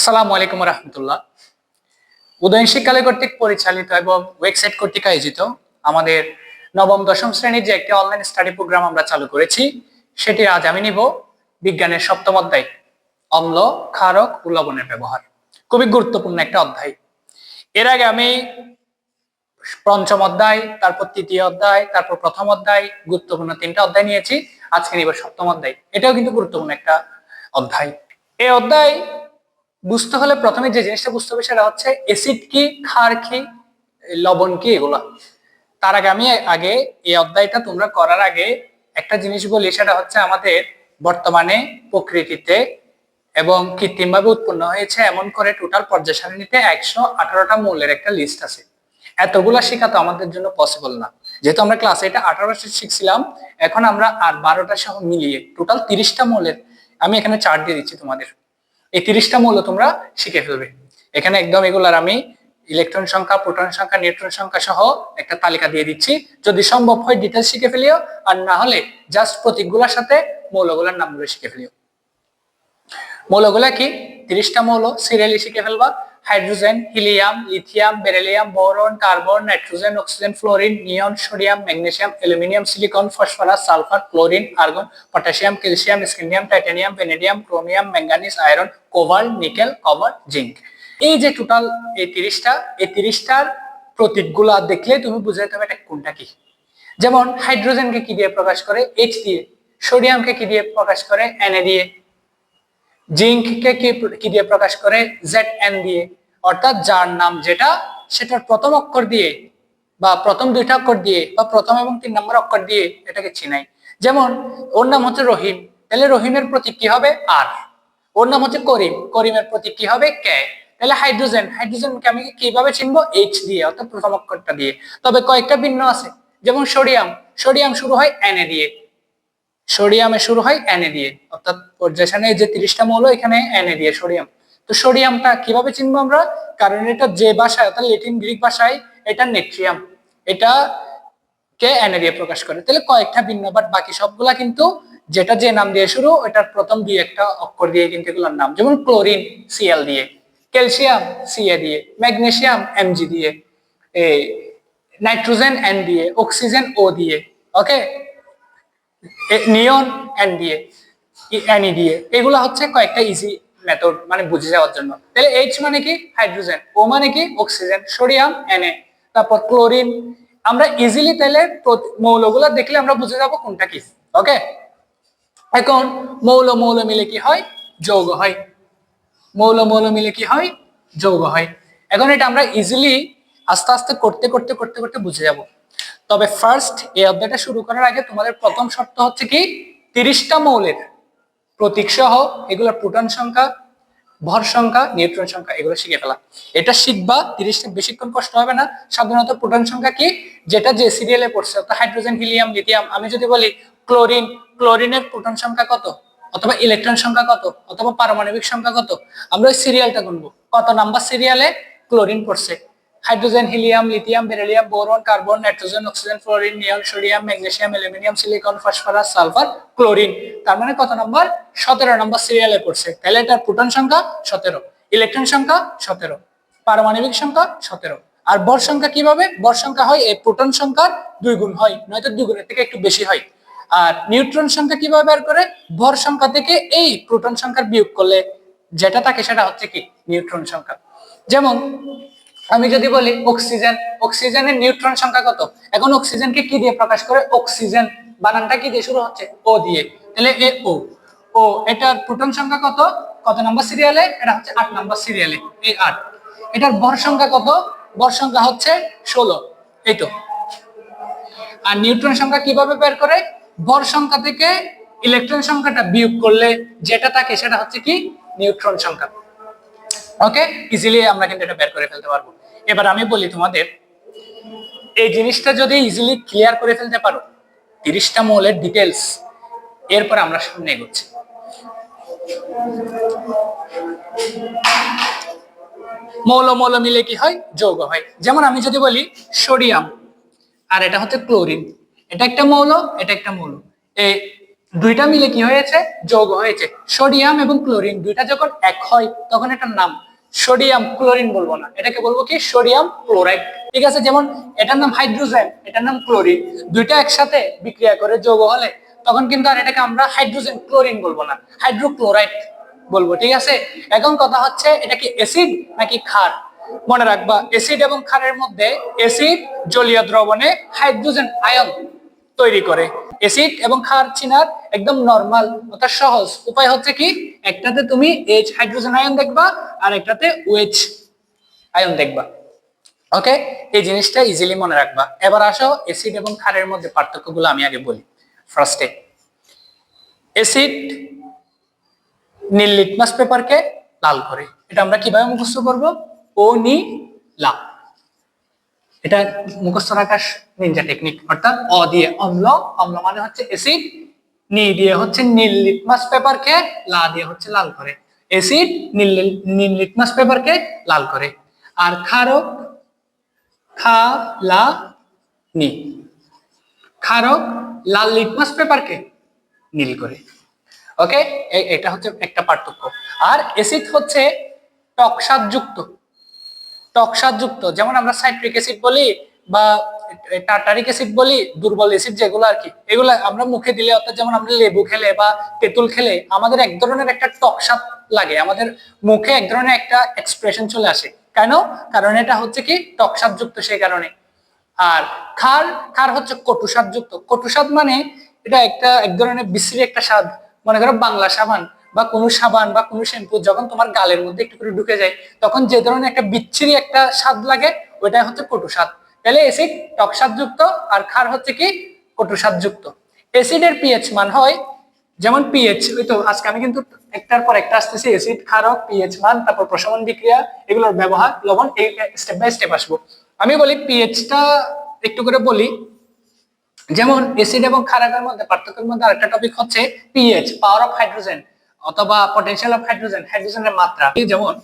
আসসালামু আলাইকুম রহমতুল্লাহ। উদয়ন শিক্ষালয় কর্তৃক পরিচালিত এবং ওয়েবসাইট কর্তৃক আয়োজিত আমাদের নবম দশম শ্রেণীর যে একটি অনলাইন স্টাডি প্রোগ্রাম আমরা চালু করেছি, সেটি আজ আমি নিব বিজ্ঞানের সপ্তম অধ্যায়, অম্ল, ক্ষারক ও লবণের ব্যবহার। খুবই গুরুত্বপূর্ণ একটা অধ্যায়। এর আগে আমি পঞ্চম অধ্যায়, তারপর তৃতীয় অধ্যায়, তারপর প্রথম অধ্যায়, গুরুত্বপূর্ণ তিনটা অধ্যায় নিয়েছি। আজকে নিব সপ্তম অধ্যায়। এটাও কিন্তু গুরুত্বপূর্ণ একটা অধ্যায়। এই অধ্যায় বুঝতে হলে প্রথমে যে জিনিসটা বুঝতে হবে সেটা হচ্ছে অ্যাসিড কি, ক্ষার কি, লবণ কি, এগুলা। তার আগে আমি এই অধ্যায়টা তোমরা করার আগে একটা জিনিস বলি, সেটা হচ্ছে আমাদের বর্তমানে প্রকৃতিতে এবং কৃত্রিমভাবে উৎপন্ন হয়েছে এমন করে টোটাল পর্যায় সারণীতে 118টা মৌলের একটা লিস্ট আছে। এতগুলা শেখা তো আমাদের জন্য পসিবল না, যেহেতু আমরা ক্লাসে এটা 18টা শিখছিলাম। এখন আমরা আর 12টা সহ মিলিয়ে টোটাল 30টা মৌলের আমি এখানে চার্ট দিয়ে দিচ্ছি তোমাদের। এই 30টা মৌল তোমরা শিখে ফেলবে। এখানে একদম এগুলার আমি ইলেকট্রন সংখ্যা, প্রোটন সংখ্যা, নিউট্রন সংখ্যা সহ একটা তালিকা দিয়ে দিচ্ছি। যদি সম্ভব হয় ডিটেলস শিখে ফেলিও, আর না হলে জাস্ট প্রতীকগুলোর সাথে মৌলগুলোর নামগুলো শিখে ফেলিও। মৌলগুলা কি? 30টা মৌল সিরিয়ালি শিখে ফেলবা। Hydrogen, helium, lithium, beryllium, boron, carbon, nitrogen, oxygen, fluorine, neon, sodium, magnesium, aluminium, silicon, phosphorus, sulphur, chlorine, argon, potassium, calcium, scandium, titanium, vanadium, chromium, manganese, iron, cobalt, nickel, copper, zinc. এই যে total এই 30টার প্রতীকগুলা দেখলে তুমি বুঝাইতে হবে এটা কোনটা কি। যেমন হাইড্রোজেনকে কি দিয়ে প্রকাশ করে? H দিয়ে। সোডিয়ামকে কি দিয়ে প্রকাশ করে? Na দিয়ে। জিঙ্ককে কি দিয়ে প্রকাশ করে? Zn দিয়ে। অর্থাৎ যার নাম যেটা, সেটার প্রথম অক্ষর দিয়ে বা প্রথম দুইটা অক্ষর দিয়ে বা প্রথম এবং 3 নম্বর অক্ষর দিয়ে এটাকে চিনাই। যেমন ওর নাম হচ্ছে রহিম, তাহলে রহিমের প্রতীক কি হবে? আর। ওর নাম হচ্ছে করিম, করিমের প্রতীক কি হবে? কে। তাহলে হাইড্রোজেনকে আমি কিভাবে চিনবো? H দিয়ে, অর্থাৎ প্রথম অক্ষরটা দিয়ে। তবে কয়েকটা ভিন্ন আছে। যেমন সোডিয়াম শুরু হয় Na দিয়ে। সোডিয়ামে শুরু হয় Na দিয়ে, অর্থাৎ পর্যায় সারণীর যে 30টা মৌল এখানে Na দিয়ে সোডিয়াম। তো সোডিয়ামটা কিভাবে চিনবো আমরা? কারণ এটা যে ভাষায়, অর্থাৎ ল্যাটিন গ্রিক ভাষায় এটা নেট্রিয়াম, এটা কে Na দিয়ে প্রকাশ করে। তাহলে কয়েকটা ভিন্ন, বাট বাকি সবগুলা কিন্তু যেটা যে নাম দিয়ে শুরু, এটার প্রথম দুই একটা অক্ষর দিয়ে কিন্তু এগুলোর নাম। যেমন ক্লোরিন Cl দিয়ে, ক্যালসিয়াম Ca দিয়ে, ম্যাগনেসিয়াম Mg দিয়ে, এই নাইট্রোজেন N দিয়ে, অক্সিজেন O দিয়ে, ওকে, নিয়ন N দিয়ে, Ne দিয়ে। এগুলা হচ্ছে কয়েকটা ইজি মেথড, মানে বুঝে যাওয়ার জন্য। তাহলে H মানে কি? হাইড্রোজেন, O মানে কি? অক্সিজেন, সোডিয়াম Na, তারপর ক্লোরিন। আমরা ইজিলি তাহলে মৌলগুলো দেখলে আমরা বুঝে যাব কোনটা কি। ওকে, এখন মৌল মিলে কি হয়? যৌগ হয়। মৌল মিলে কি হয়? যৌগ হয়। এখন এটা আমরা ইজিলি আস্তে আস্তে করতে করতে করতে করতে বুঝে যাব। তবে ফার্স্ট এই অধ্যায়টা শুরু করার আগে তোমাদের প্রথম শর্ত হচ্ছে কি? 30টা মৌলের প্রতীক সহ এগুলোর প্রোটন সংখ্যা, ভর সংখ্যা, নিউট্রন সংখ্যা এগুলো শিখে ফেলা। এটা শিখবা, 30টা বেশিক্ষণ কষ্ট হবে না। সাধারণত প্রোটন সংখ্যা কি, যেটা যে সিরিয়ালে পড়ছে, অর্থাৎ হাইড্রোজেন, হিলিয়াম, লিথিয়াম। আমি যদি বলি ক্লোরিনের প্রোটন সংখ্যা কত, অথবা ইলেকট্রন সংখ্যা কত, অথবা পারমাণবিক সংখ্যা কত, আমরা ওই সিরিয়ালটা গুনবো, কত নাম্বার সিরিয়ালে ক্লোরিন পড়ছে। Hydrogen, helium, lithium, beryllium, boron, carbon, nitrogen, oxygen, fluorine, neon, sodium, magnesium, aluminium, silicon, phosphorus, sulphur, chlorine. তার মানে কত নম্বর? 17 নম্বর সিরিয়ালে পড়ছে। তাহলে এটার প্রোটন সংখ্যা 17, ইলেকট্রন সংখ্যা 17, পারমাণবিক সংখ্যা 17। আর ভর সংখ্যা কিভাবে? ভর সংখ্যা হয় এই প্রোটন সংখ্যার 2 গুণ হয়, নয়তো 2 গুণের থেকে একটু বেশি হয়। আর নিউট্রন সংখ্যা কিভাবে বের করে? ভর সংখ্যা থেকে এই প্রোটন সংখ্যার বিয়োগ করলে যেটা থাকে সেটা হচ্ছে কি? নিউট্রন সংখ্যা। যেমন আমি যদি বলি অক্সিজেনের নিউট্রন সংখ্যা কত? এখন অক্সিজেনকে কি দিয়ে প্রকাশ করে? অক্সিজেন বানানটা কি দিয়ে শুরু হচ্ছে? ও দিয়ে। তাহলে এ ও এটার প্রোটন সংখ্যা কত? কত নাম্বার সিরিয়ালে? এটা হচ্ছে 8 নাম্বার সিরিয়ালে, এই 8। এটার ভর সংখ্যা কত? ভর সংখ্যা হচ্ছে 16, এই তো। আর নিউট্রন সংখ্যা কিভাবে বের করে? ভর সংখ্যা থেকে ইলেকট্রন সংখ্যাটা বিয়োগ করলে যেটা থাকে সেটা হচ্ছে কি? নিউট্রন সংখ্যা। ওকে, ইজিলি আমরা কিন্তু এটা বের করে ফেলতে পারবো। এবার আমি বলি তোমাদের, এই জিনিসটা যদি ইজিলি ক্লিয়ার করে ফেলতে পারো, 30টা মৌলের ডিটেলস, এরপর আমরা সামনে এগোচ্ছি। মৌল মিলে কি হয়? যৌগ হয়। যেমন আমি যদি বলি সোডিয়াম আর এটা হচ্ছে ক্লোরিন, এটা একটা মৌল, এটা একটা মৌল। এই দুইটা মিলে কি হয়েছে, যৌগ হয়েছে। সোডিয়াম এবং ক্লোরিন দুইটা যখন এক হয় তখন এটার নাম সোডিয়াম ক্লোরিন বলবো না, এটাকে বলবো কি সোডিয়াম ক্লোরাইড। ঠিক আছে, যেমন এটার নাম হাইড্রোজেন, এটার নাম ক্লোরিন, দুইটা একসাথে বিক্রিয়া করে যৌগ হলে তখন কিন্তু আর এটাকে আমরা হাইড্রোজেন ক্লোরিন বলবো না, হাইড্রোক্লোরাইড বলবো। ঠিক আছে, এখন কথা হচ্ছে এটা কি অ্যাসিড নাকি ক্ষার। মনে রাখবা অ্যাসিড এবং ক্ষারের মধ্যে অ্যাসিড জলীয় দ্রবণে হাইড্রোজেন আয়ন তৈরি করে। অ্যাসিড এবং ক্ষার চিনার একদম নরমাল অর্থাৎ সহজ উপায় হচ্ছে কি, একটাতে তুমি এইচ হাইড্রোজেন আয়ন দেখবা আর একটাতে ওএইচ আয়ন দেখবা। ওকে, এই জিনিসটা ইজিলি মনে রাখবা। এবার আসো অ্যাসিড এবং ক্ষারের মধ্যে পার্থক্যগুলো আমি আগে বলি। ফার্স্টে অ্যাসিড নীল লিটমাস পেপারকে লাল করে, এটা আমরা কিভাবে মুখস্থ করব, ও নি লা, এটা মুখস্থ রাখার নিনজা টেকনিক। অর্থাৎ অ দিয়ে অম্ল, অম্ল মানে হচ্ছে অ্যাসিড, নি দিয়ে হচ্ছে নীল লিটমাস পেপারকে, লা দিয়ে হচ্ছে লাল করে। অ্যাসিড নীল লিটমাস পেপারকে লাল করে। আর ক্ষারক, খা লা নি, ক্ষারক লাল লিটমাস পেপারকে নীল করে। ওকে, এটা হচ্ছে একটা পার্থক্য। আর অ্যাসিড হচ্ছে টকসাদযুক্ত, টকসাদযুক্ত, যেমন আমরা সাইট্রিক অ্যাসিড বলি বা টার্টারিক অ্যাসিড বলি, দুর্বল অ্যাসিড যেগুলো আর কি, এগুলো আমরা মুখে দিলে অর্থাৎ যেমন আমরা লেবু খেলে বা তেঁতুল খেলে আমাদের এক ধরনের একটা টকসাদ লাগে, আমাদের মুখে এক ধরনের একটা এক্সপ্রেশন চলে আসে। কেন? কারণ এটা হচ্ছে কি টকসাদযুক্ত, সেই কারণে। আর ক্ষার, ক্ষার হচ্ছে কটুস্বাদযুক্ত। কটুস্বাদ মানে এটা একটা এক ধরনের বিশ্রী একটা স্বাদ। মনে করো বাংলা সাবান বা কোনো সাবান বা কোনো শ্যাম্পু যখন তোমার গালের মধ্যে একটু করে ঢুকে যায় তখন যে ধরনের একটা বিচ্ছিরি একটা স্বাদ লাগে, ওইটাই হচ্ছে কটুস্বাদ। তাহলে অ্যাসিড টকসাদযুক্ত আর ক্ষার হচ্ছে কি কটুস্বাদযুক্ত। অ্যাসিডের পিএইচ মান হয়, যেমন পিএইচ, ওই তো আজকে আমি কিন্তু একটার পর একটা আসতেছি, অ্যাসিড, ক্ষারক, পিএইচ মান, তারপর প্রশমন বিক্রিয়া, এগুলোর ব্যবহার, লবণ, এই স্টেপ বাই স্টেপ আসবো। আমি বলি পিএইচটা একটু করে বলি। যেমন অ্যাসিড এবং ক্ষারকের মধ্যে পার্থক্যের মধ্যে আরেকটা টপিক হচ্ছে পিএইচ, পাওয়ার অফ হাইড্রোজেন অথবা পটেনশিয়াল অফ হাইড্রোজেন, হাইড্রোজেনের মাত্রা। যেমন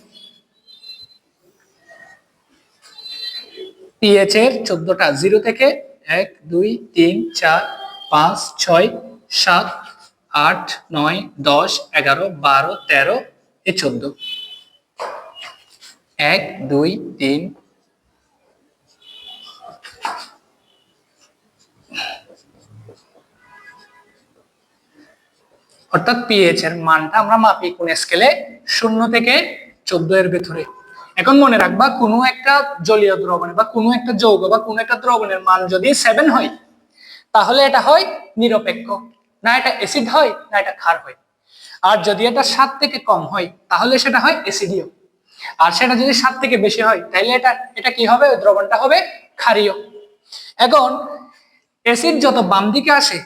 পিএইচ এর 14টা, 0 থেকে 1 2 3 4 5 6 7 8 9 10 11 12 13 এ 14, 1 2 3 অর্থাৎ পিএইচ এর মানটা আমরা মাপি কোন স্কেলে, 0 থেকে 14 এর ভেতরে। এখন মনে রাখবা কোনো একটা জলীয় দ্রবণে বা কোনো একটা যৌগ বা কোনো একটা দ্রবণের মান যদি 7 হয় তাহলে এটা হয় নিরপেক্ষ, না এটা অ্যাসিড হয় না এটা ক্ষার হয়। আর যদি এটা 7 থেকে কম হয় তাহলে সেটা হয় অ্যাসিডীয়। আর সেটা যদি 7 থেকে বেশি হয় তাহলে এটা এটা কি হবে, ওই দ্রবণটা হবে ক্ষারীয়। এখন অ্যাসিড যত বাম দিকে আসে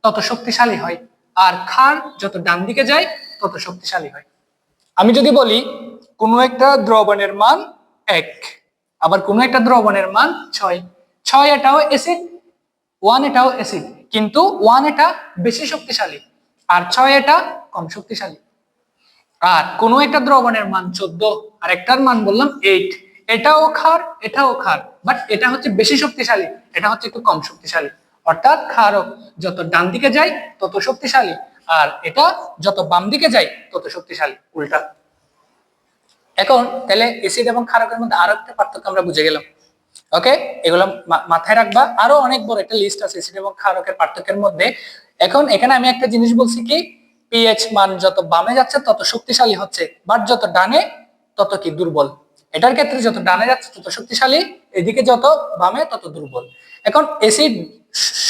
তত শক্তিশালী হয়, আর ক্ষার যত ডান দিকে যায় তত শক্তিশালী হয়। আমি যদি বলি কোনো একটা দ্রবণের মান 1, আবার কোনো একটা দ্রবণের মান 6, 6 এটাও অ্যাসিড, 1 এটাও অ্যাসিড, কিন্তু 1 এটা বেশি শক্তিশালী আর 6 এটা কম শক্তিশালী। আর কোনো একটা দ্রবণের মান 14 আর একটার মান বললাম 8, এটাও ক্ষার এটাও ক্ষার, বাট এটা হচ্ছে বেশি শক্তিশালী, এটা হচ্ছে একটু কম শক্তিশালী। অর্থাৎ ক্ষারক যত ডান দিকে যায় তত শক্তিশালী, আর এটা যত বাম দিকে যায় তত শক্তিশালী, উল্টা। এখন তাহলে অ্যাসিড এবং ক্ষারকের মধ্যে আরো একটা পার্থক্য আমরা বুঝে গেলাম। ওকে, এগুলো মাথায় রাখবা, আরো অনেক বড় একটা লিস্ট আছে অ্যাসিড এবং ক্ষারকের পার্থক্যের মধ্যে। এখন এখানে আমি একটা জিনিস বলছি কি, পিএইচ মান যত বামে যাচ্ছে তত শক্তিশালী হচ্ছে, বাট যত ডানে তত কি দুর্বল। এটার ক্ষেত্রে যত ডানে যাচ্ছে তত শক্তিশালী, এদিকে যত বামে তত দুর্বল। এখন অ্যাসিড,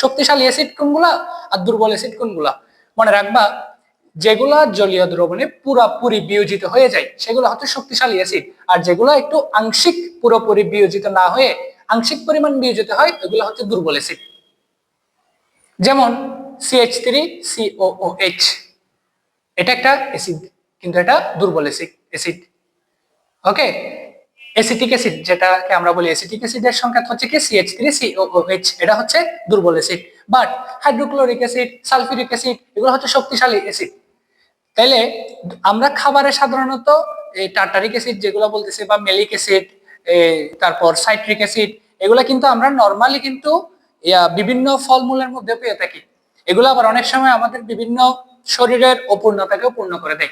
শক্তিশালী অ্যাসিড কোনগুলা আর দুর্বল অ্যাসিড কোনগুলা, মনে রাখবা যেগুলা জলীয় দ্রবণে পুরোপুরি বিয়োজিত হয়ে যায় সেগুলো হচ্ছে শক্তিশালী অ্যাসিড, আর যেগুলো একটু আংশিক পুরোপুরি বিয়োজিত না হয়ে আংশিক পরিমাণ বিয়োজিত হয় এগুলো হচ্ছে দুর্বল অ্যাসিড। যেমন CH3COOH, এটা একটা অ্যাসিড কিন্তু এটা দুর্বল অ্যাসিড। ওকে, অ্যাসিটিক অ্যাসিড যেটাকে আমরা বলি অ্যাসিটিক অ্যাসিডের সংকেত হচ্ছে কি CH3COOH, এটা হচ্ছে দুর্বল acid. But hydrochloric acid, sulphuric acid এগুলো হচ্ছে শক্তিশালী অ্যাসিড। তাইলে আমরা খাবারে সাধারণত এই টার্টারিক অ্যাসিড যেগুলো বলতেছে বা মেলিক অ্যাসিড, তারপর সাইট্রিক অ্যাসিড, এগুলা কিন্তু আমরা নরমালি কিন্তু বিভিন্ন ফলমূলের মধ্যে পেয়ে থাকি। এগুলো আবার অনেক সময় আমাদের বিভিন্ন শরীরের অপূর্ণতাকেও পূর্ণ করে দেয়।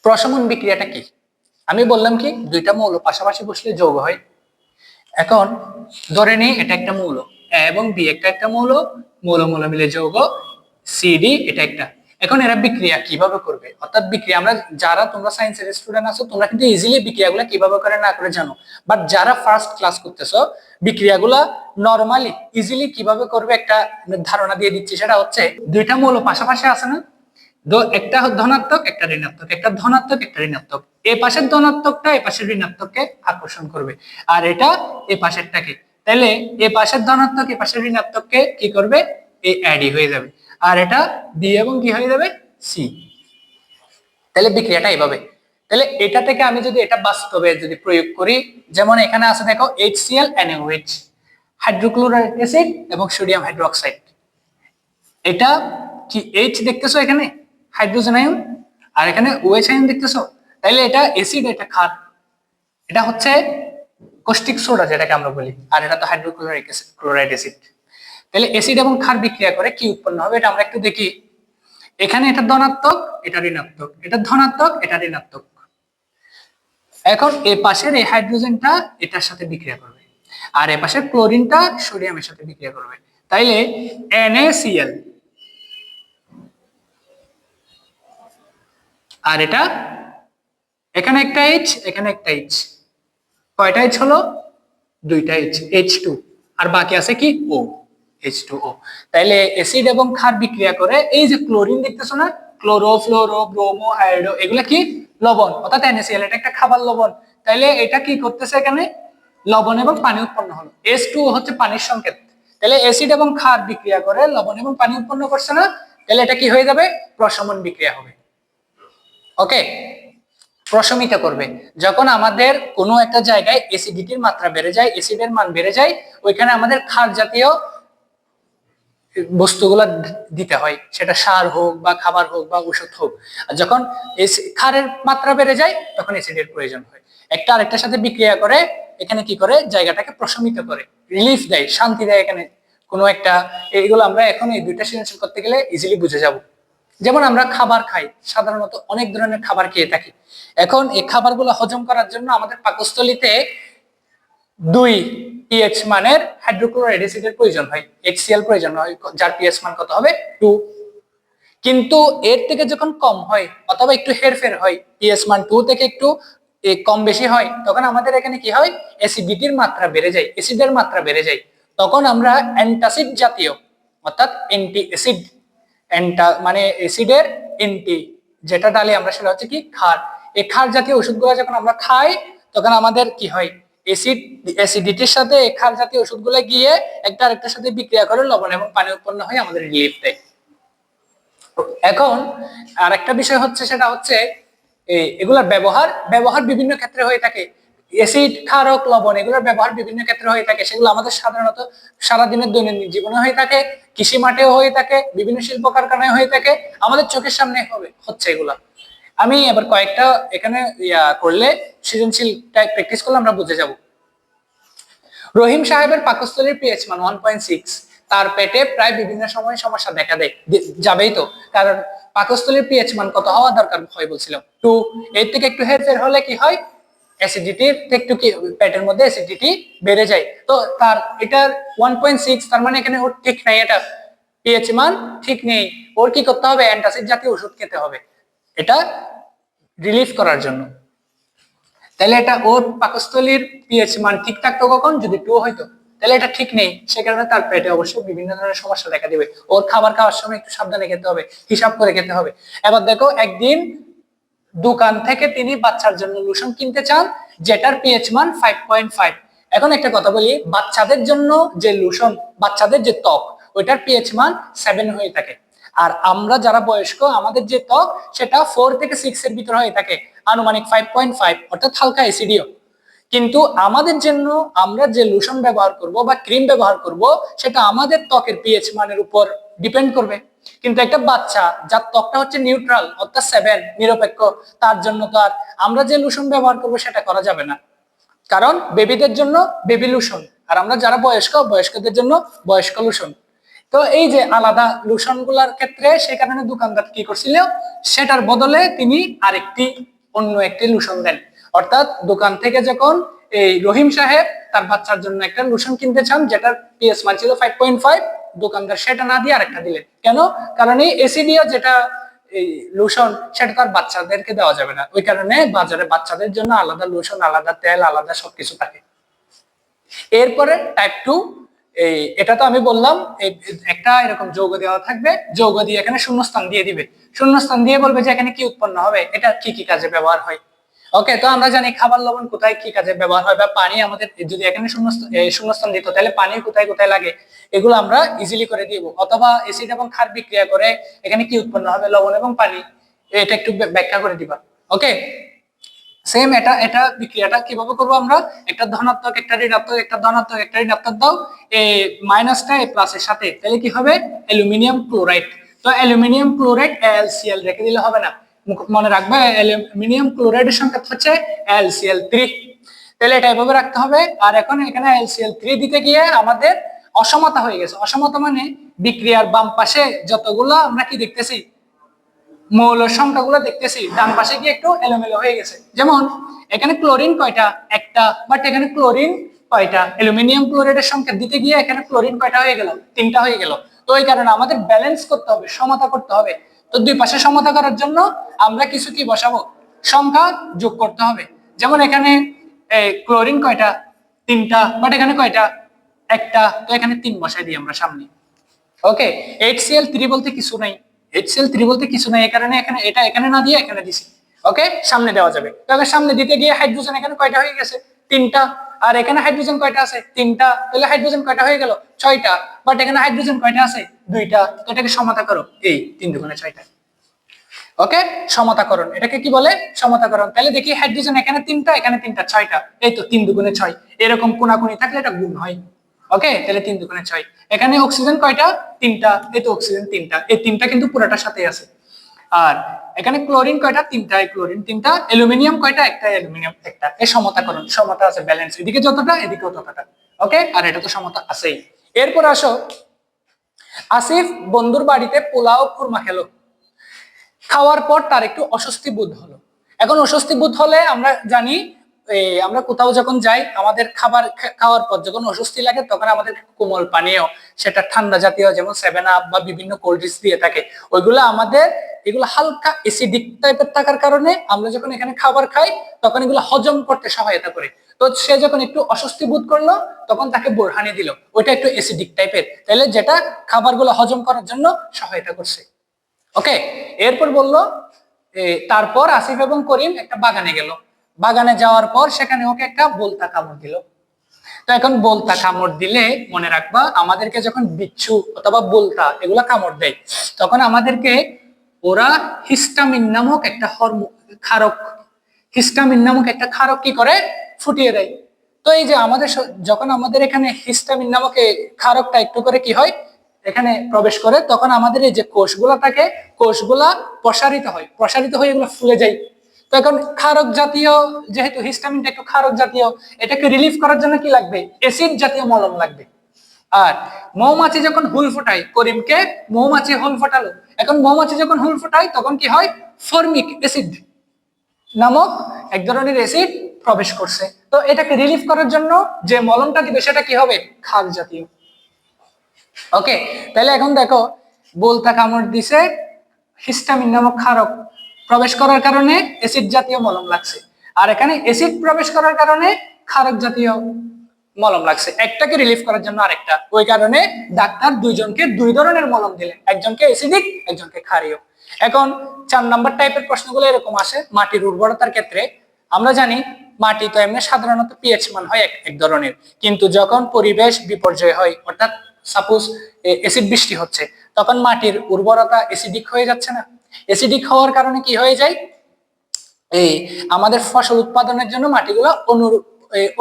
প্রশমন বিক্রিয়াটা কি? আমি বললাম কি দুইটা মৌল পাশাপাশি বসলে যৌগ হয়। এখন ধরে নিই এটা একটা মৌল, এ এবং বি একটা মৌল, মৌল মৌল মিলে যৌগ সিডি এটা একটা। এখন এরা বিক্রিয়া কিভাবে করবে, অর্থাৎ বিক্রিয়া আমরা যারা তোমরা সায়েন্সের স্টুডেন্ট আছো তোমরা কিন্তু ইজিলি বিক্রিয়াগুলো কিভাবে করে না করে জানো, বাট যারা ফার্স্ট ক্লাস করতেছো বিক্রিয়াগুলা নরমালি ইজিলি কিভাবে করবে একটা ধারণা দিয়ে দিচ্ছি। সেটা হচ্ছে দুইটা মৌল পাশাপাশি আছে না, একটা ধনাত্মক একটা ঋণাত্মক, একটা ধনাত্মক একটা ঋণাত্মক, এ পাশের ধনাত্মকটা এ পাশের ঋণাত্মককে আকর্ষণ করবে আর এটা এ পাশেরটাকে, তাহলে এ পাশের ধনাত্মক এ পাশের ঋণাত্মককে কি করবে, এই অ্যাডই হয়ে যাবে আর এটা বি এবং কি হয়ে যাবে সি। তাহলে বিক্রিয়াটা এইভাবে। তাহলে এটা থেকে আমি যদি এটা বাস্তবে যদি প্রয়োগ করি, যেমন এখানে আছে দেখো HCl NaOH, হাইড্রোক্লোরাইড অ্যাসিড এবং সোডিয়াম হাইড্রোক্সাইড। এটা কি H দেখতেছো এখানে হাইড্রোজেন আয়ন, আর এখানে OH আয়ন দেখতেছো, তাইলে এটা অ্যাসিড এটা ক্ষার, এটা হচ্ছে কস্টিক সোডা যেটাকে আমরা বলি, আর এটা তো হাইড্রোক্লোরিক অ্যাসিড ক্লোরাইড অ্যাসিড। তাহলে অ্যাসিড এবং ক্ষার বিক্রিয়া করে কি উৎপন্ন হবে এটা আমরা একটু দেখি। এখানে এটা ধনাত্মক এটা ঋণাত্মক, এটা ধনাত্মক এটা ঋণাত্মক। এখন এ পাশের এই হাইড্রোজেনটা এটার সাথে বিক্রিয়া করবে আর এ পাশের ক্লোরিনটা সোডিয়ামের সাথে বিক্রিয়া করবে, তাইলে NaCl আর এটা এখানে একটা H এখানে একটা H, কয়টা H হলো, দুইটা H, H2, আর বাকি আছে কি O, H2O। তাইলে অ্যাসিড এবং ক্ষার বিক্রিয়া করে এই যে ক্লোরিন দেখতেছো না, ক্লোরো ফ্লোরো ব্রোমো আয়োডো এগুলা কি লবণ, অর্থাৎ NaCl এটা একটা খাবার লবণ। তাইলে এটা কি করতেছে, এখানে লবণ এবং পানি উৎপন্ন হলো, H2O হচ্ছে পানির সংকেত। তাহলে অ্যাসিড এবং ক্ষার বিক্রিয়া করে লবণ এবং পানি উৎপন্ন করছে না, তাহলে এটা কি হয়ে যাবে, প্রশমন বিক্রিয়া হবে। ওকে, প্রশমিত করবে। যখন আমাদের কোনো একটা জায়গায় অ্যাসিডিটির মাত্রা বেড়ে যায়, অ্যাসিডের মান বেড়ে যায়, ওইখানে আমাদের ক্ষার জাতীয় বস্তুগুলো দিতে হয়, সেটা সার হোক বা খাবার হোক বা ওষুধ হোক। আর যখন ক্ষারের মাত্রা বেড়ে যায় তখন অ্যাসিডের প্রয়োজন হয়। একটা আরেকটার সাথে বিক্রিয়া করে এখানে কি করে, জায়গাটাকে প্রশমিত করে, রিলিফ দেয়, শান্তি দেয় এখানে কোনো একটা। এইগুলো আমরা এখন এই দুইটা সৃজনশীল করতে গেলে ইজিলি বুঝে যাব। যেমন আমরা খাবার খাই, সাধারণত অনেক ধরনের খাবার খেয়ে থাকি। এখন এই খাবারগুলো হজম করার জন্য আমাদের পাকস্থলীতে 2 pH মানের হাইড্রোক্লোরাইড অ্যাসিডের প্রয়োজন হয়, HCl প্রয়োজন হয়, যার pH মান কত হবে 2। কিন্তু এর থেকে যখন কম হয় অথবা একটু হেরফের হয়, pH মান 2 থেকে একটু কম বেশি হয়, তখন আমাদের এখানে কি হয়, অ্যাসিডিটির মাত্রা বেড়ে যায়, অ্যাসিডের মাত্রা বেড়ে যায়। তখন আমরা অ্যান্টাসিড জাতীয় অর্থাৎ অ্যান্টি অ্যাসিড, অ্যান্টা মানে অ্যাসিডের অ্যান্টি যেটা ডালে আমরা সেটা হচ্ছে কি ক্ষার, এই ক্ষার জাতীয় ওষুধগুলো যখন আমরা খাই তখন আমাদের কি হয়, অ্যাসিডিটির সাথে ক্ষার জাতীয় ওষুধগুলো গিয়ে একটা আরেকটার সাথে বিক্রিয়া করে লবণ এবং পানি উৎপন্ন হয়, আমাদের রিলিফ দেয়। এখন আরেকটা বিষয় হচ্ছে, সেটা হচ্ছে এগুলোর ব্যবহার বিভিন্ন ক্ষেত্রে হয়ে থাকে। অ্যাসিড ক্ষারক লবণ এগুলোর ব্যবহার বিভিন্ন ক্ষেত্রে হয়ে থাকে, সেগুলো আমাদের সাধারণত সারাদিনের দৈনন্দিন জীবনে হয়ে থাকে, কৃষি মাঠেও হয়ে থাকে, বিভিন্ন শিল্প কারখানায় হয়ে থাকে, আমাদের চোখের সামনে হচ্ছে এগুলা। আমি এবার কয়েকটা এখানে করলে সৃজনশীল প্র্যাকটিস করলে আমরা বুঝে যাব। রহিম সাহেবের পাকস্থলীর pH মান 1.6, তার পেটে প্রায় বিভিন্ন সময় সমস্যা দেখা দেয়, যাবেই তো, কারণ পাকস্থলীর pH মান কত হওয়া দরকার হয় বলছিলাম 2, এর থেকে একটু হেরফের হলে কি হয়, অ্যাসিডিটির একটু কি পেটের মধ্যে অ্যাসিডিটি বেড়ে যায়। তো তার এটার 1.6, তার মানে এখানে ওর ঠিক নাই, এটা pH মান ঠিক নেই, ওর কি করতে হবে, অ্যান্টাসিড জাতীয় ওষুধ খেতে হবে এটা রিলিফ করার জন্য। তাহলে এটা ওর পাকস্থলীর pH মান ঠিক থাকতো কখন, যদি 2 হইতো, তাহলে এটা ঠিক নেই, সে কারণে তার পেটে অবশ্যই বিভিন্ন ধরনের সমস্যা দেখা দিবে। ওর খাবার খাওয়ার সময় একটু সাবধানে খেতে হবে, হিসাব করে খেতে হবে। এবার দেখো, একদিন দোকান থেকে তিনি বাচ্চার জন্য লোশন কিনতে চান যেটার pH মান 5.5। এখন একটা কথা বলি, বাচ্চাদের জন্য যে লোশন, বাচ্চাদের যে ত্বক, ওইটার pH মান 7 হয়ে থাকে, আর আমরা যারা বয়স্ক আমাদের যে ত্বক সেটা 4 থেকে 6 এর ভিতর হয়ে থাকে, আনুমানিক 5.5, অর্থাৎ হালকা অ্যাসিডিও। কিন্তু আমাদের জন্য আমরা যে লোশন ব্যবহার করব বা ক্রিম ব্যবহার করব সেটা আমাদের ত্বকের pH মানের উপর ডিপেন্ড করবে। কিন্তু একটা বাচ্চা যার ত্বকটা হচ্ছে নিউট্রাল অর্থাৎ 7 নিরপেক্ষ, তার জন্য তো আর আমরা যে লোশন ব্যবহার করব সেটা করা যাবে না, কারণ বেবিদের জন্য বেবি লোশন, আর আমরা যারা বয়স্ক বয়স্কদের জন্য বয়স্ক লোশন। তো এই যে আলাদা লোশন গুলার ক্ষেত্রে সে কারণে দোকানদার কি করছিল, সেটার বদলে তিনি আরেকটি অন্য একটি লোশন দেন। অর্থাৎ দোকান থেকে যখন এই রহিম সাহেব তার বাচ্চার জন্য একটা লোশন কিনতে চান যেটার পিএস মান ছিল 5.5, দোকানদার সেটা না দিয়ে আরেকটা দিলেন। কেন? কারণ এই এসিডিও যেটা এই লোশন সেটা তার বাচ্চাদেরকে দেওয়া যাবে না, ওই কারণে বাজারে বাচ্চাদের জন্য আলাদা লোশন, আলাদা তেল, আলাদা সবকিছু থাকে। এরপরে টাইপ 2, এটা তো আমি বললাম একটা এরকম যৌগ দেওয়া থাকবে, যৌগ দিয়ে এখানে শূন্যস্থান দিয়ে দিবে, শূন্যস্থান দিয়ে বলবে যে এখানে কি উৎপন্ন হবে, এটা কি কি কাজে ব্যবহার হয়। ওকে, তো আমরা জানি খাবার লবণ কোথায় কি কাজে ব্যবহার হয়, বা পানি আমাদের যদি এখানে শূন্যস্থান দিত তাহলে পানি কোথায় কোথায় লাগে, এগুলো আমরা ইজিলি করে দিব। অথবা অ্যাসিড এবং ক্ষার বিক্রিয়া করে এখানে কি উৎপন্ন হবে, লবণ এবং পানি, এটা একটু ব্যাখ্যা করে দিবা। ওকে, সেম এটা বিক্রিয়াটা কিভাবে করব আমরা, একটা ধনাত্মক একটা ঋণাত্মক, একটা ধনাত্মক একটা ঋণাত্মক দাও, এই মাইনাসটা এই প্লাসের সাথে, তাহলে কি হবে অ্যালুমিনিয়াম ক্লোরাইড। তো অ্যালুমিনিয়াম ক্লোরাইড AlCl রেখে দিলে হবে না, মনে রাখবে অ্যালুমিনিয়াম ক্লোরাইডের সংকেত হচ্ছে AlCl3, তাহলে এটা এভাবে রাখতে হবে। আর এখন এখানে AlCl3 দিতে গিয়ে আমাদের অসমতা হয়ে গেছে। অসমতা মানে বিক্রিয়ার বাম পাশে যতগুলো আমরা কি দেখতেছি, মৌল সংখ্যাগুলো দেখতেছি, ডান পাশে গিয়ে একটু এলোমেলো হয়ে গেছে। যেমন এখানে ক্লোরিন কয়টা, একটা, বাট এখানে ক্লোরিন কয়টা, অ্যালুমিনিয়াম ক্লোরাইডের সংখ্যা দিতে গিয়ে এখানে ক্লোরিন কয়টা হয়ে গেল, 3টা হয়ে গেল। তো এই কারণে আমাদের ব্যালেন্স করতে হবে, সমতা করতে হবে। তো দুই পাশে সমতা করার জন্য আমরা কিছু কি বসাবো, সংখ্যা যোগ করতে হবে। যেমন এখানে ক্লোরিন কয়টা, 3টা, বাট এখানে কয়টা, একটা, তো এখানে 3 বসাই দিই আমরা সামনে। ওকে, HCl3 বলতে কিছু নাই, HCl3 বলতে কিছু নাই, এই কারণে এখানে এটা এখানে না দিয়ে এখানে দিছি। ওকে, সামনে দেওয়া যাবে। তবে সামনে দিতে গিয়ে হাইড্রোজেন এখানে কয়টা হয়ে গেছে, 3টা, আর এখানে হাইড্রোজেন কয়টা আছে, 3টা, তাহলে হাইড্রোজেন কয়টা হয়ে গেল, 6টা, বাট এখানে হাইড্রোজেন কয়টা আছে, 2টা। তো এটাকে সমতা করো, এই 3 দুগুণে 6টা। ওকে, সমতাকরণ, এটাকে কি বলে, সমতাকরণ। তাহলে দেখি হাইড্রোজেন এখানে 3টা, এখানে 3টা, 6টা, এই তো 3 দুগুণে 6, এরকম কোনাকুনি থাকলে এটা গুণ হয়। ওকে, তাহলে 3 দুগুণে 6। এখানে অক্সিজেন কয়টা, 3টা, এই তো অক্সিজেন 3টা, এই 3টা কিন্তু পুরোটার সাথে আছে। আর এখানে ক্লোরিন কয়টা, 3টা, এই ক্লোরিন 3টা, অ্যালুমিনিয়াম কয়টা, একটা, অ্যালুমিনিয়াম একটা। এই সমতাকরণ, সমতা আছে, ব্যালেন্স, এদিকে যতটা এদিকেও ততটা। ওকে, আর এটা তো সমতা আছেই। এরপর আসো, আসিফ বন্ধুর বাড়িতে পোলাও খুরমা খেলো, খাওয়ার পর তার একটু অস্বস্তি বোধ হলো। এখন অস্বস্তি বোধ হলে আমরা জানি, আমরা কোথাও যখন যাই আমাদের খাবার খাওয়ার পর যখন অস্বস্তি লাগে তখন আমাদের কোমল পানীয়, সেটা ঠান্ডা জাতীয় যেমন 7 আপ বা বিভিন্ন কোল্ড ড্রিঙ্কস দিয়ে থাকে, ওইগুলো আমাদের এগুলো হালকা অ্যাসিডিক টাইপের থাকার কারণে আমরা যখন এখানে খাবার খাই তখন এগুলো হজম করতে সহায়তা করে। তো সে যখন একটু অস্বস্তি বোধ করলো তখন তাকে বোরহানি দিল, ওইটা একটু অ্যাসিডিক টাইপের, তাহলে যেটা খাবারগুলো হজম করার জন্য সহায়তা করছে। ওকে, এরপর বললো তারপর আসিফ এবং করিম একটা বাগানে গেল, বাগানে যাওয়ার পর সেখানে ওকে একটা বোলতা কামড় দিল। তো এখন বোলতা কামড় দিলে মনে রাখবা, আমাদেরকে যখন বিচ্ছু অথবা বোলতা এগুলা কামড় দেয় তখন আমাদেরকে ওরা হিস্টামিন নামক একটা ক্ষারক, হিস্টামিন নামক একটা ক্ষারক কি করে, ফুটিয়ে দেয়। তো এই যে আমাদের যখন আমাদের এখানে হিস্টামিন নামক এই ক্ষারকটা একটু করে কি হয়, এখানে প্রবেশ করে, তখন আমাদের এই যে কোষগুলা থাকে, কোষগুলা প্রসারিত হয়, প্রসারিত হয়ে এগুলো ফুলে যায়। তো এখন ক্ষারক জাতীয়, যেহেতু হিস্টামিনটা একটু ক্ষারক জাতীয়, এটাকে রিলিফ করার জন্য কি লাগবে, অ্যাসিড জাতীয় মলম লাগবে। আর মৌমাছি যখন হুল ফোটায়, করিমকে মৌমাছি হুল ফোটালো, এখন মৌমাছি যখন হুল ফোটায় তখন কি হয়, ফর্মিক অ্যাসিড নামক এক ধরনের অ্যাসিড প্রবেশ করছে। তো এটাকে রিলিফ করার জন্য যে মলমটা দিবে সেটা কি হবে, ক্ষার জাতীয়। ওকে, তাহলে এখন দেখো, বোলতা কামড় দিছে, হিস্টামিন নামক ক্ষারক প্রবেশ করার কারণে অ্যাসিড জাতীয় মলম লাগছে, আর এখানে অ্যাসিড প্রবেশ করার কারণে ক্ষারক জাতীয় মলম লাগছে, একটাকে রিলিফ করার জন্য আরেকটা। ওই কারণে ডাক্তার দুইজনকে দুই ধরনের মলম দিলেন, একজনকে অ্যাসিডিক, একজনকে ক্ষারীয়। এখন 4 নাম্বার টাইপের প্রশ্নগুলো এরকম আসে, মাটির উর্বরতার ক্ষেত্রে। আমরা জানি মাটি তো এমনি সাধারণত পিএইচ মান হয় এক ধরনের, কিন্তু যখন পরিবেশ বিপর্যয় হয়, অর্থাৎ সাপোজ অ্যাসিড বৃষ্টি হচ্ছে, তখন মাটির উর্বরতা অ্যাসিডিক হয়ে যাচ্ছে না, অ্যাসিডিক হওয়ার কারণে কি হয়ে যায়, এই আমাদের ফসল উৎপাদনের জন্য মাটিগুলো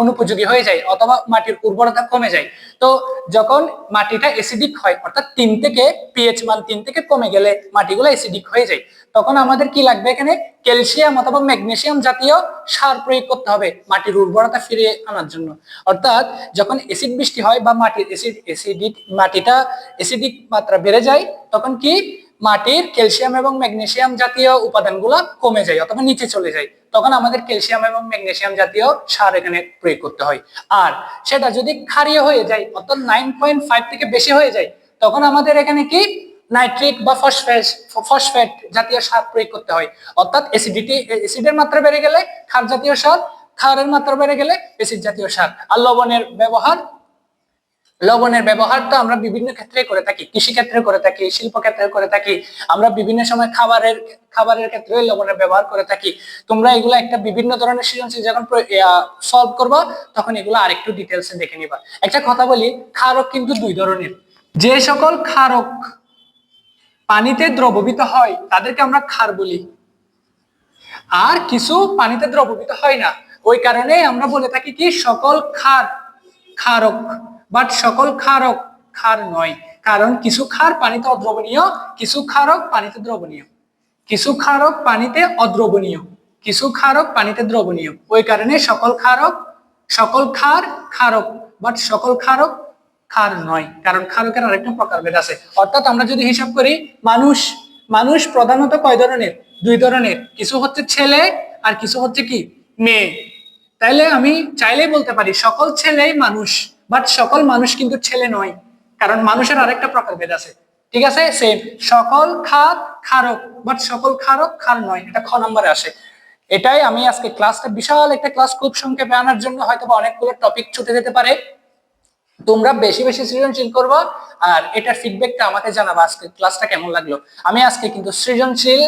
অনুপযোগী হয়ে যায়, অথবা মাটির উর্বরতা কমে যায়। তো যখন মাটিটা অ্যাসিডিক হয়, অর্থাৎ 3 থেকে পিএইচ মান 3 থেকে কমে গেলে মাটিগুলো অ্যাসিডিক হয়ে যায়, তখন আমাদের কি লাগবে, এখানে ক্যালসিয়াম অথবা ম্যাগনেসিয়াম জাতীয় সার প্রয়োগ করতে হবে মাটির উর্বরতা ফিরিয়ে আনার জন্য। অর্থাৎ যখন অ্যাসিড বৃষ্টি হয় বা মাটির মাটিটা অ্যাসিডিক মাত্রা বেড়ে যায়, তখন কি মাটির ক্যালসিয়াম এবং ম্যাগনেসিয়াম জাতীয় উপাদানগুলো কমে যায় অথবা নিচে চলে যায়, তখন আমাদের ক্যালসিয়াম এবং ম্যাগনেসিয়াম জাতীয় সার এখানে প্রয়োগ করতে হয়। আর সেটা যদি ক্ষারীয় হয়ে যায় অর্থাৎ 9.5 থেকে বেশি হয়ে যায়, তখন আমাদের এখানে কি নাইট্রিক বা ফসফেট জাতীয় সার প্রয়োগ করতে হয়। অর্থাৎ অ্যাসিডের মাত্রা বেড়ে গেলে ক্ষার জাতীয় সার, ক্ষারের মাত্রা বেড়ে গেলে অ্যাসিড জাতীয় সার। আর লবণের ব্যবহার তো আমরা বিভিন্ন ক্ষেত্রে করে থাকি, কৃষি ক্ষেত্রে করে থাকি, শিল্প ক্ষেত্রে করে থাকি, আমরা বিভিন্ন সময় খাবারের ক্ষেত্রে লবণের ব্যবহার করে থাকি। তোমরা এগুলো একটা বিভিন্ন ধরনের সৃজনশীল যখন সলভ করবা, তখন এগুলো আরেকটু ডিটেলসে দেখে নিবা। একটা কথা বলি, ক্ষারক কিন্তু দুই ধরনের। যে সকল ক্ষারক পানিতে দ্রবীভূত হয় তাদেরকে আমরা ক্ষার বলি, আর কিছু পানিতে দ্রবীভূত হয় না, ওই কারণে আমরা বলে থাকি কি সকল ক্ষারক, বাট সকল ক্ষারক ক্ষার নয়। কারণ কিছু ক্ষার পানিতে অদ্রবণীয়, কিছু ক্ষারক পানিতে দ্রবণীয়, কিছু ক্ষারক পানিতে অদ্রবণীয়, কিছু ক্ষারক পানিতে দ্রবণীয়। ওই কারণে সকল ক্ষার ক্ষারক, বাট সকল ক্ষারক ক্ষার নয়, কারণ ক্ষারকের আরেকটা প্রকারভেদ আছে। অর্থাৎ আমরা যদি হিসাব করি, মানুষ প্রধানত কয় ধরনের? দুই ধরনের, কিছু হচ্ছে ছেলে আর কিছু হচ্ছে কি মেয়ে। তাইলে আমি চাইলেই বলতে পারি সকল ছেলেই মানুষ, বাট সকল মানুষ কিন্তু ছেলে নয়, কারণ মানুষের আরেকটা প্রকারভেদ আছে। ঠিক আছে, সেম সকল ক্ষারক, বাট সকল ক্ষারক ক্ষার নয়, এটা খ নম্বরে আসে। এটাই আমি আজকে ক্লাসটা, বিশাল একটা ক্লাস খুব সংক্ষেপে আনার জন্য হয়তো অনেকগুলো টপিক ছুটে যেতে পারে। তোমরা বেশি বেশি সৃজনশীল করবা, আর এটার ফিডব্যাকটা আমাকে জানাবা আজকে ক্লাসটা কেমন লাগলো। আমি আজকে কিন্তু সৃজনশীল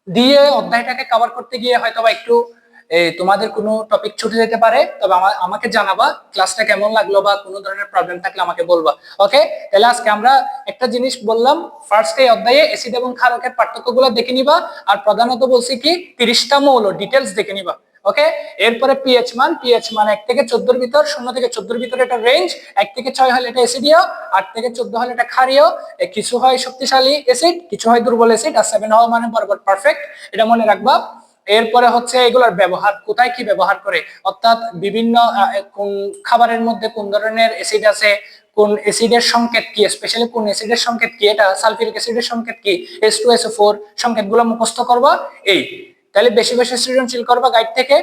দিয়ে অধ্যায়টাকে কভার করতে গিয়ে হয়তো একটু তোমাদের কোনো টপিক ছুটে যেতে পারে, তবে আমাকে জানাবা ক্লাসটা কেমন লাগলো, বা কোনো ধরনের প্রবলেম থাকলে আমাকে বলবা। ওকে, তাহলে আজকে আমরা একটা জিনিস বললাম, ফার্স্ট এই অধ্যায়ে অ্যাসিড এবং ক্ষারকের পার্থক্যগুলো দেখে নিবা, আর প্রধানত বলছি কি 30টা মৌল ডিটেলস দেখে নিবা। ওকে, এরপরে পিএইচ মান 1 থেকে 14 ভিতর, 0 থেকে 14 ভিতরে এটা রেঞ্জ, 1 থেকে 6 হলে এটা অ্যাসিডীয়, 8 থেকে 14 হলে এটা ক্ষারীয়। কিছু হয় শক্তিশালী অ্যাসিড, কিছু হয় দুর্বল অ্যাসিড, আর 7 হওয়া মানে বরাবর পারফেক্ট, এটা মনে রাখবা। এরপরে হচ্ছে এগুলোর ব্যবহার, কোথায় কি ব্যবহার করে, অর্থাৎ বিভিন্ন কোন খাবারের মধ্যে কোন ধরনের অ্যাসিড আছে, কোন অ্যাসিডের সংকেত কি, স্পেশালি কোন অ্যাসিডের সংকেত কি, এটা সালফিউরিক অ্যাসিডের সংকেত কি, H2SO4 সংকেতগুলো মুখস্থ করবা। এই তাহলে বেশি বেশি সৃজনশীল করবা গাইড থেকে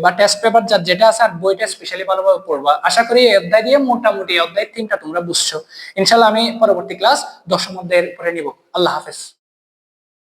বা টেস্ট পেপার যেটা আছে, আর বইটা স্পেশালি ভালোভাবে পড়বা। আশা করি এই অধ্যায় দিয়ে মোটামুটি অধ্যায় 3টা তোমরা বুঝছো। ইনশাআল্লাহ আমি পরবর্তী ক্লাস 10 অধ্যায়ের পরে নিব। আল্লাহ হাফেজ।